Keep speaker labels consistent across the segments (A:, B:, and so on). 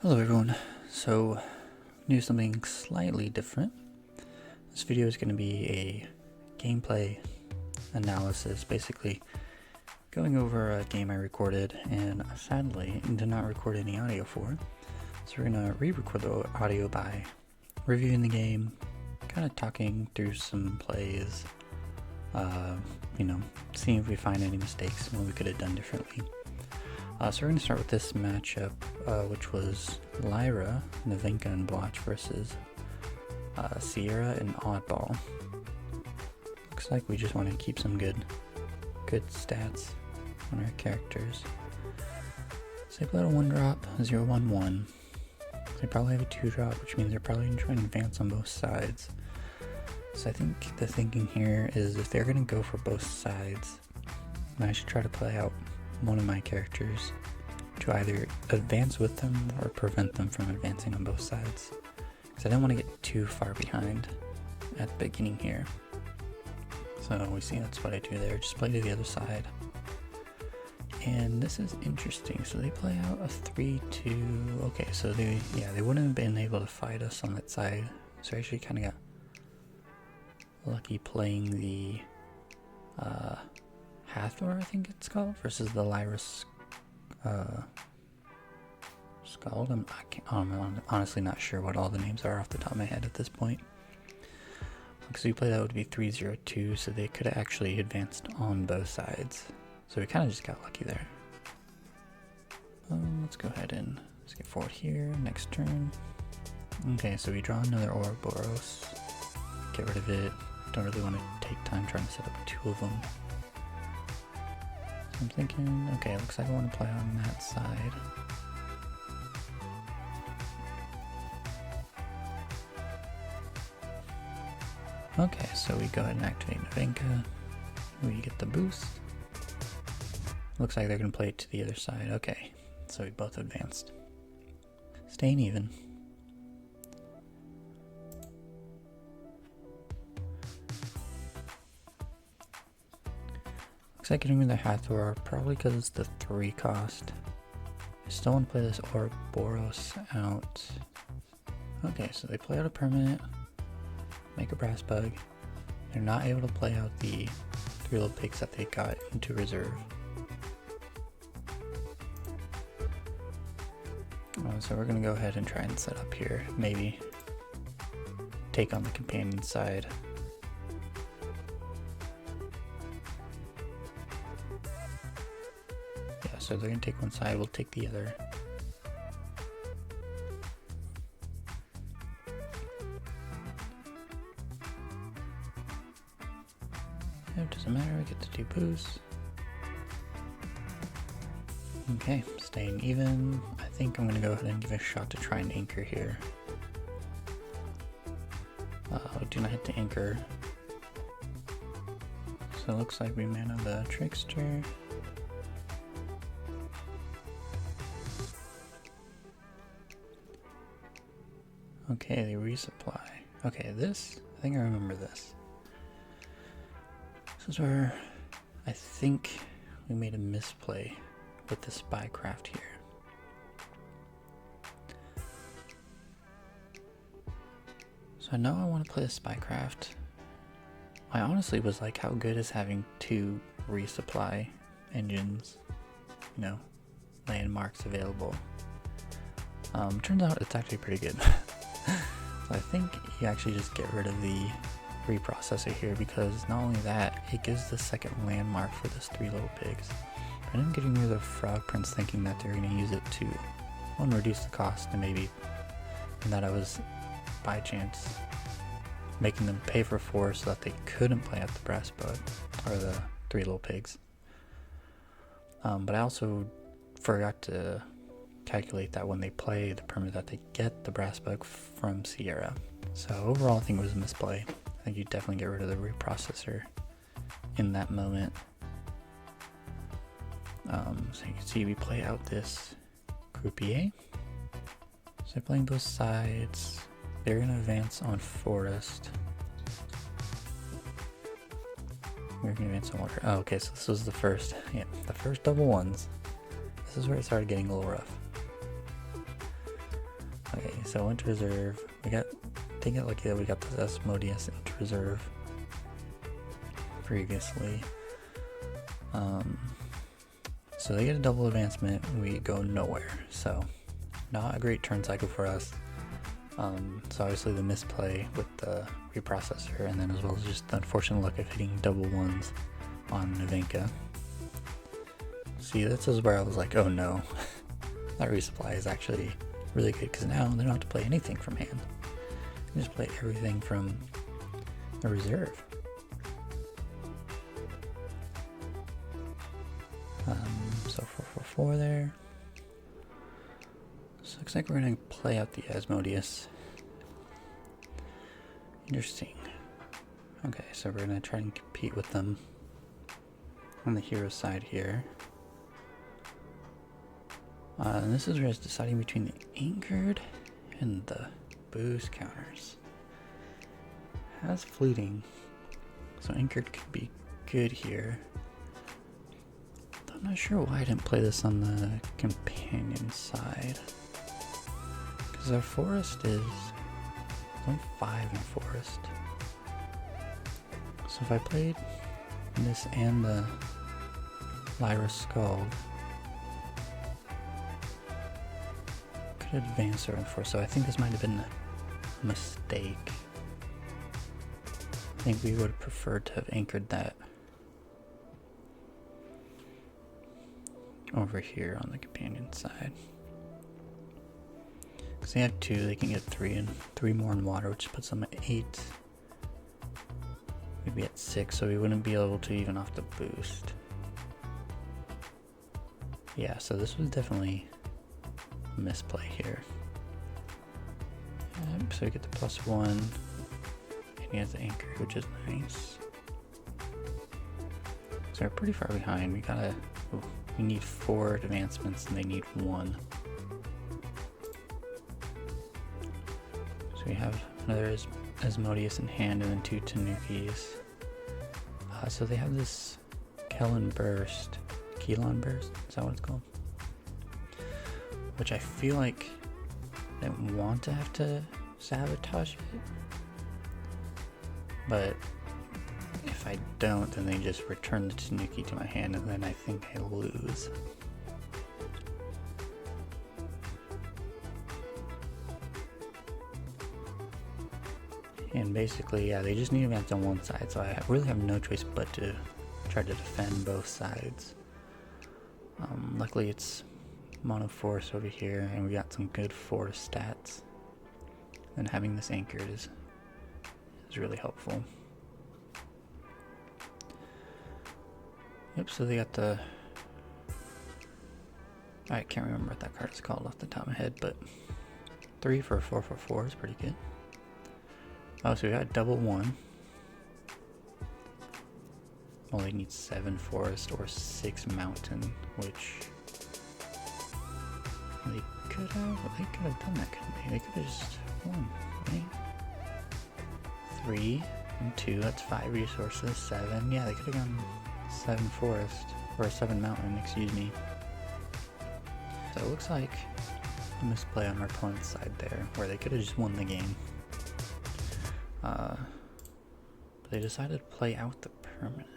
A: Hello everyone, so do something slightly different. This video is going to be a gameplay analysis, basically going over a game I recorded and sadly did not record any audio for. So we're going to re-record the audio by reviewing the game, kind of talking through some plays, seeing if we find any mistakes and what we could have done differently. So we're going to start with this matchup, which was Lyra, Nevenka, and Blotch versus Sierra and Oddball. Looks like we just want to keep some good stats on our characters. So they played a 1-drop, 0-1-1. They probably have a 2-drop, which means they're probably going to try and advance on both sides. So I think the thinking here is if they're going to go for both sides, then I should try to play out one of my characters to either advance with them or prevent them from advancing on both sides, because I don't want to get too far behind at the beginning here. So we see that's what I do there, just play to the other side. And this is interesting, so they play out a 3-2. Okay, so they wouldn't have been able to fight us on that side, so I actually kind of got lucky playing the Hathor, I think it's called, versus the Lyra Scald. I'm honestly not sure what all the names are off the top of my head at this point. Because we played that would be 3-0-2, so they could have actually advanced on both sides. So we kind of just got lucky there. Let's go ahead and skip forward here, next turn. Okay, so we draw another Ouroboros. Get rid of it. Don't really want to take time trying to set up 2 of them. I'm thinking, okay, looks like I want to play on that side. Okay, so we go ahead and activate Nevenka. We get the boost. Looks like they're going to play it to the other side. Okay, so we both advanced. Staying even. Looks like getting rid of the Hathor, probably because it's the 3 cost. I still want to play this Ouroboros out. Okay, so they play out a permanent, make a brass bug. They're not able to play out the 3 little pigs that they got into reserve. So we're going to go ahead and try and set up here. Maybe take on the companion side. So they're going to take one side, we'll take the other. It doesn't matter, I get to do boosts. Okay, staying even. I think I'm going to go ahead and give it a shot to try and anchor here. Do not hit the anchor. So it looks like we mana the Trickster. Okay, they resupply. Okay, this, I think I remember this. This is where I think we made a misplay with the Spycraft here. So I know I want to play the Spycraft. I honestly was like, how good is having 2 resupply engines, landmarks available? Turns out it's actually pretty good. So I think you actually just get rid of the reprocessor here, because not only that, it gives the second landmark for this 3 little pigs. And I'm getting rid of the Frog Prince thinking that they're going to use it to, 1, reduce the cost, and that I was, by chance, making them pay for 4 so that they couldn't play at the brass bug, or the 3 little pigs. But I also forgot to calculate that when they play the permanent that they get the brass bug from Sierra. So overall I think it was a misplay. I think you definitely get rid of the reprocessor in that moment. So you can see we play out this croupier. So they're playing both sides. They're going to advance on forest. We're going to advance on water. Oh, okay, so this was the first double ones. This is where it started getting a little rough. Okay, so into reserve. They get lucky that we got this Asmodeus into reserve previously. So they get a double advancement, we go nowhere. So not a great turn cycle for us. So obviously the misplay with the reprocessor, and then as well as just the unfortunate luck of hitting double ones on Nevenka. See, this is where I was like, oh no, that resupply is actually really good, because now they don't have to play anything from hand. They just play everything from the reserve. So 4/4/4 there. So looks like we're gonna play out the Asmodeus. Interesting. Okay, so we're gonna try and compete with them on the hero side here. And this is where it's deciding between the anchored and the boost counters. Has fleeting, so anchored could be good here. I'm not sure why I didn't play this on the companion side, because our forest is only 5 in forest. So if I played this and the Lyra Scald, could advance our forest. So I think this might have been a mistake. I think we would have preferred to have anchored that over here on the companion side. Because they have 2, they can get 3 and 3 more in water, which puts them at 8. We'd be at 6, so we wouldn't be able to even off the boost. Yeah, so this was definitely a misplay here. So we get the +1, and he has the anchor, which is nice. So we're pretty far behind. We need 4 advancements and they need 1. So we have another Asmodeus in hand and then 2 Tanukis. So they have this Kelon Burst, is that what it's called? Which I feel like they want to have to sabotage it. But if I don't, then they just return the Tanuki to my hand, and then I think I lose. And basically, yeah, they just need advance on one side, so I really have no choice but to try to defend both sides. Luckily it's mono forest over here, and we got some good forest stats. And having this anchored is really helpful. Yep, so they got the... I can't remember what that card is called off the top of my head, but 3 for a 4/4/4 is pretty good. Oh, so we got double 1. Well, they need 7 forest or 6 mountain, which they could have done that, couldn't they? They could have just won, right? 3 and 2, that's 5 resources. 7, yeah, they could have gone 7 forest, or 7 mountain, excuse me. So it looks like a misplay on our opponent's side there, where they could have just won the game. But they decided to play out the permanent.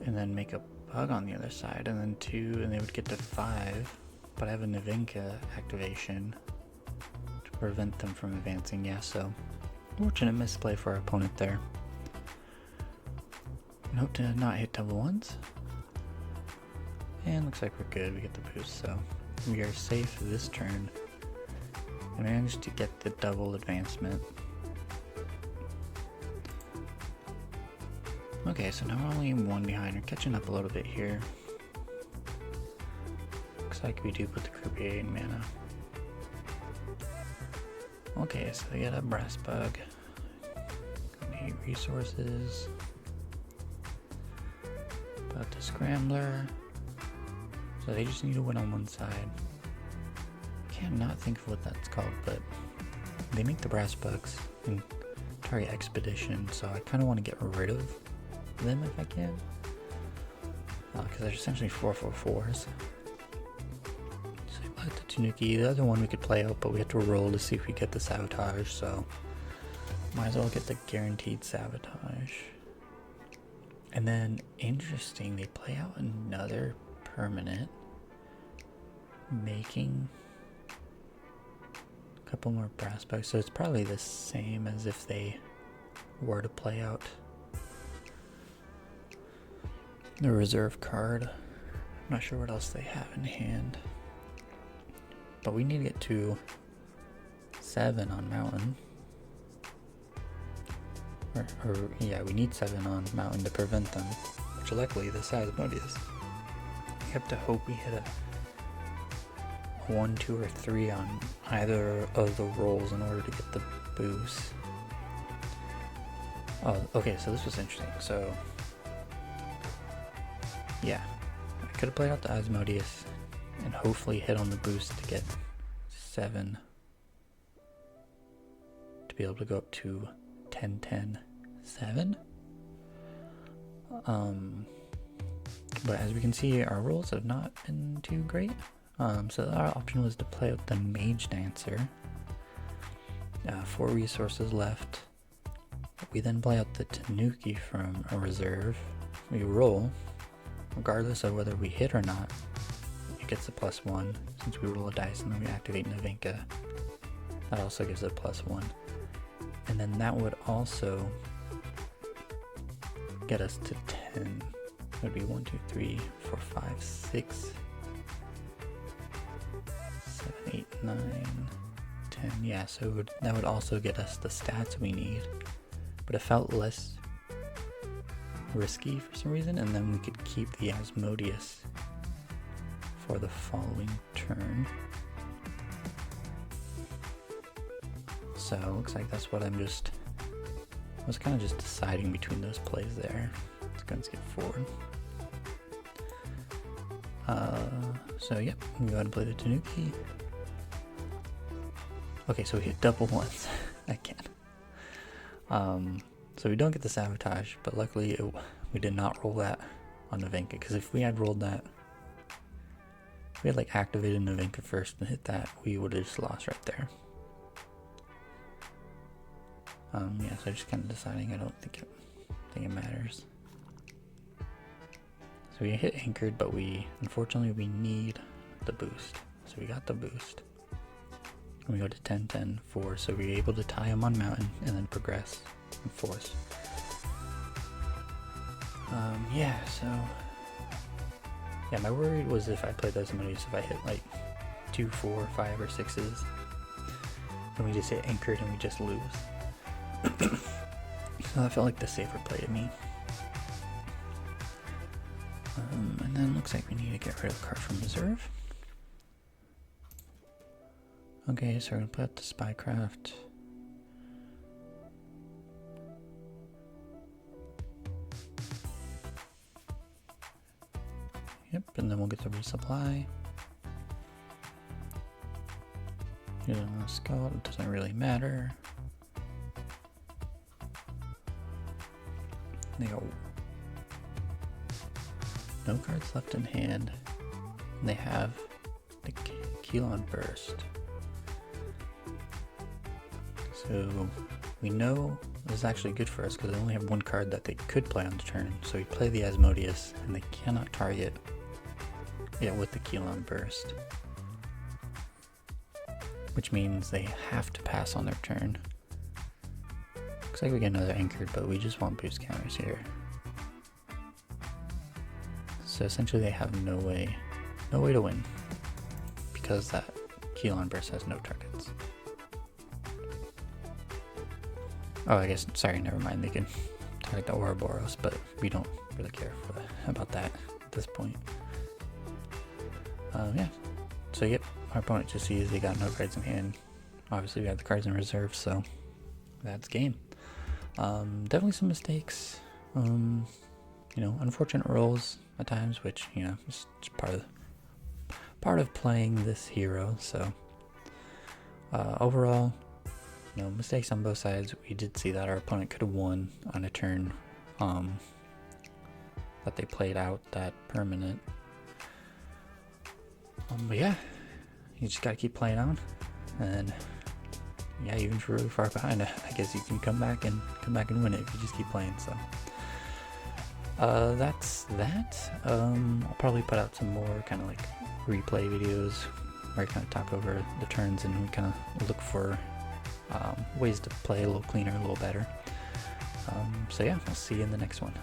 A: And then make a bug on the other side, and then 2, and they would get to 5. But I have a Nevenka activation to prevent them from advancing, yeah, so fortunate misplay for our opponent there. And hope to not hit double 1s. And looks like we're good, we get the boost, so we are safe this turn. I managed to get the double advancement. Okay, so now we're only 1 behind. We're catching up a little bit here. Looks like we do put the croupier in mana. Okay, so they got a brass bug. 8 resources. About the scrambler. So they just need to win on one side. I can't not think of what that's called, but they make the brass bugs in Target Expedition, so I kind of want to get rid of them if I can, because they're essentially 4/4/4s. So I put the Tanuki. The other one we could play out, but we have to roll to see if we get the Sabotage, so might as well get the guaranteed Sabotage. And then, interesting, they play out another permanent, making a couple more brass bugs, so it's probably the same as if they were to play out the reserve card. I'm not sure what else they have in hand, but we need to get to 7 on Mountain. Or yeah, we need 7 on Mountain to prevent them, which luckily this Asmodeus. We have to hope we hit a 1, 2, or 3 on either of the rolls in order to get the boost. Oh, okay, so this was interesting. So yeah, I could have played out the Asmodeus and hopefully hit on the boost to get 7 to be able to go up to 10, 10, 7. But as we can see, our rolls have not been too great. So our option was to play out the Mage Dancer. 4 resources left. We then play out the Tanuki from a reserve. We roll, regardless of whether we hit or not. It gets a +1 since we roll a dice, and then we activate Nevenka. That also gives it a +1. And then that would also get us to 10. It would be 1, 2, 3, 4, 5, 6, 7, 8, 9, 10. Yeah, so that would also get us the stats we need. But it felt less risky for some reason, and then we could keep the Asmodeus for the following turn. So it looks like that's what I was kind of just deciding between those plays there. Let's go and skip forward. So yep, we go ahead and play the Tanuki. Okay, so we hit double once again. So we don't get the Sabotage, but luckily we did not roll that on Nevenka, because if we had rolled that, if we had like activated Nevenka first and hit that, we would have just lost right there. Yeah, so just kind of deciding I don't think it matters. So we hit anchored, but unfortunately we need the boost. So we got the boost. And we go to 10, 10, 4, so we're able to tie him on Mountain and then progress and force. Yeah, so yeah, my worry was if I played those moves, if I hit like 2, 4, 5, or 6s, and we just hit anchored and we just lose. So that felt like the safer play to me. And then looks like we need to get rid of a card from reserve. Okay, so we're gonna put the Spycraft. Yep, and then we'll get the resupply. You know, Scout, it doesn't really matter. They got no cards left in hand. And they have the Keylon Burst. So we know this is actually good for us because they only have 1 card that they could play on the turn. So we play the Asmodeus and they cannot target it with the Keylon Burst, which means they have to pass on their turn. Looks like we get another anchored, but we just want boost counters here. So essentially they have no way to win because that Keylon Burst has no targets. Oh, I guess, sorry, never mind. They can target the Ouroboros, but we don't really care about that at this point. Yeah, so yep, our opponent just sees they got no cards in hand. Obviously we have the cards in reserve, so that's game. Definitely some mistakes, you know, unfortunate rolls at times, which, you know, is just part of playing this hero. So overall, you know, mistakes on both sides. We did see that our opponent could have won on a turn that they played out that permanent. But yeah, you just gotta keep playing on, and yeah, even if you're really far behind, I guess you can come back and win it if you just keep playing. So that's that. I'll probably put out some more kind of like replay videos where I kind of talk over the turns and we kind of look for ways to play a little cleaner, a little better. So yeah, I'll see you in the next one.